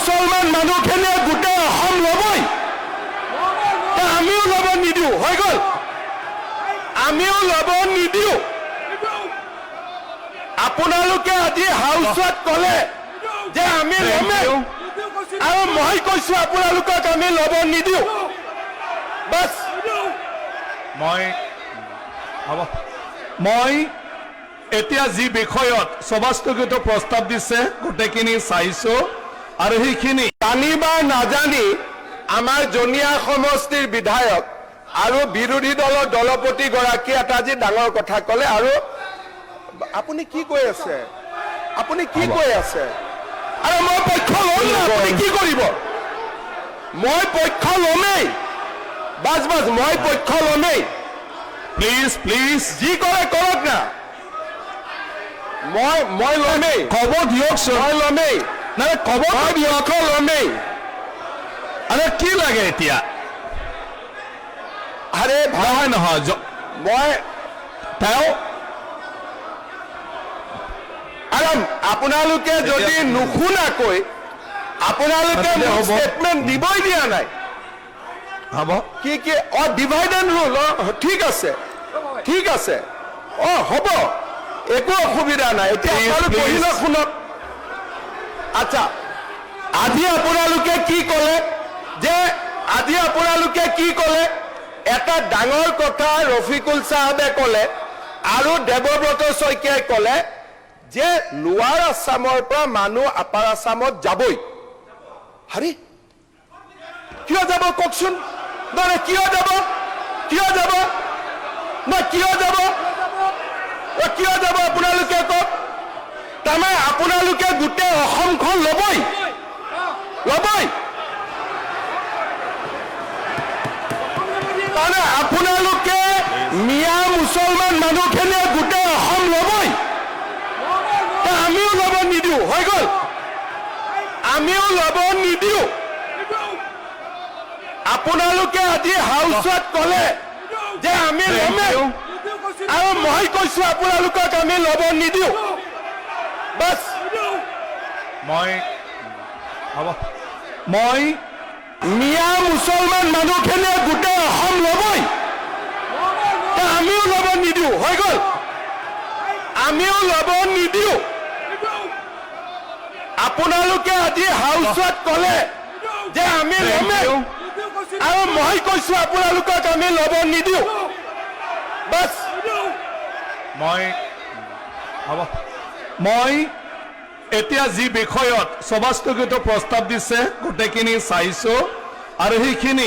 মুছলমান মানুহখিনিয়ে গোটেই অসম ল'বই, আমিও ল'ব নিদিওঁ, হৈ গ'ল, আমিও ল'ব নিদিওঁ। আপোনালোকে আজি হাউচত ক'লে যে আমি ল'মেই, আৰু মই কৈছো আপোনালোকক আমি ল'ব নিদিওঁ, বাছ। মই এতিয়া যি বিষয়ত সভাস্থগিত প্ৰস্তাৱ দিছে গোটেইখিনি চাইছো, আৰু সেইখিনি জানি বা নাজানি আমাৰ জনীয়া সমষ্টিৰ বিধায়ক আৰু বিৰোধী দলৰ দলপতিগৰাকী এটা আজি ডাঙৰ কথা ক'লে। আৰু আপুনি কি কৈ আছে, আপুনি কি কৈ আছে? আৰু মই পক্ষ ল'ম না, আপুনি কি কৰিব? মই পক্ষ ল'মেই, বাছ বাছ, মই পক্ষ ল'মেই। প্লিজ প্লিজ যি কৰে কৰক না, মই ল'মেই, ক'ব দিয়কচোন, মই ল'মেই, নাই ক'ব মই পক্ষ ল'মেই। আৰু কি লাগে এতিয়া? আৰে নহয় নহয়, মই তেওঁ আৰু আপোনালোকে যদি নুশুনাকৈ আপোনালোকে ষ্টেটমেণ্ট দিবই দিয়া নাই। হ'ব কি কি ডিভাইড এণ্ড ৰুল, ঠিক আছে, ঠিক আছে, হ'ব, একো অসুবিধা নাই। এতিয়া আপোনালোক পঢ়িলে শুনক। আচ্ছা, আজি আপোনালোকে কি ক'লে যে আজি আপোনালোকে কি ক'লে? এটা ডাঙৰ কথা ৰফিকুল চাহাবে ক'লে আৰু দেৱব্ৰত শইকীয়াই ক'লে যে লোৱাৰ আছামৰ পৰা মানুহ আপাৰ আছামত যাবই। হাৰি কিয় যাব কওকচোন? নহয় কিয় যাব, কিয় যাব, নহয় কিয় যাব, কিয় যাব আপোনালোকে কওক? তাৰমানে আপোনালোকে গোটেই অসমখন ল'বই, ল'বই। তাৰমানে আপোনালোকে মিয়া মুছলমান মানুহখিনিয়ে গোটেই অসম ল'বই, আমিও ল'ব নিদিওঁ, হৈ গ'ল, আমিও ল'ব নিদিওঁ। আপোনালোকে আজি হাউচত ক'লে যে আমি ল'মেই, আৰু মই কৈছো আপোনালোকক আমি ল'ব নিদিওঁ, বাছ। মই মিয়া মুছলমান মানুহখিনিয়ে গোটেই অসম ল'বই, আমিও ল'ব নিদিওঁ, হৈ গ'ল, আমিও ল'ব নিদিওঁ। আপোনালোকে আজি হাউচত ক'লে যে আমি ল'মেই, আৰু মই কৈছো আপোনালোকক আমি ল'ব নিদিওঁ, বাছ। মই এতিয়া যি বিষয়ত সভাস্থগিত প্ৰস্তাৱ দিছে গোটেইখিনি চাইছো, আৰু সেইখিনি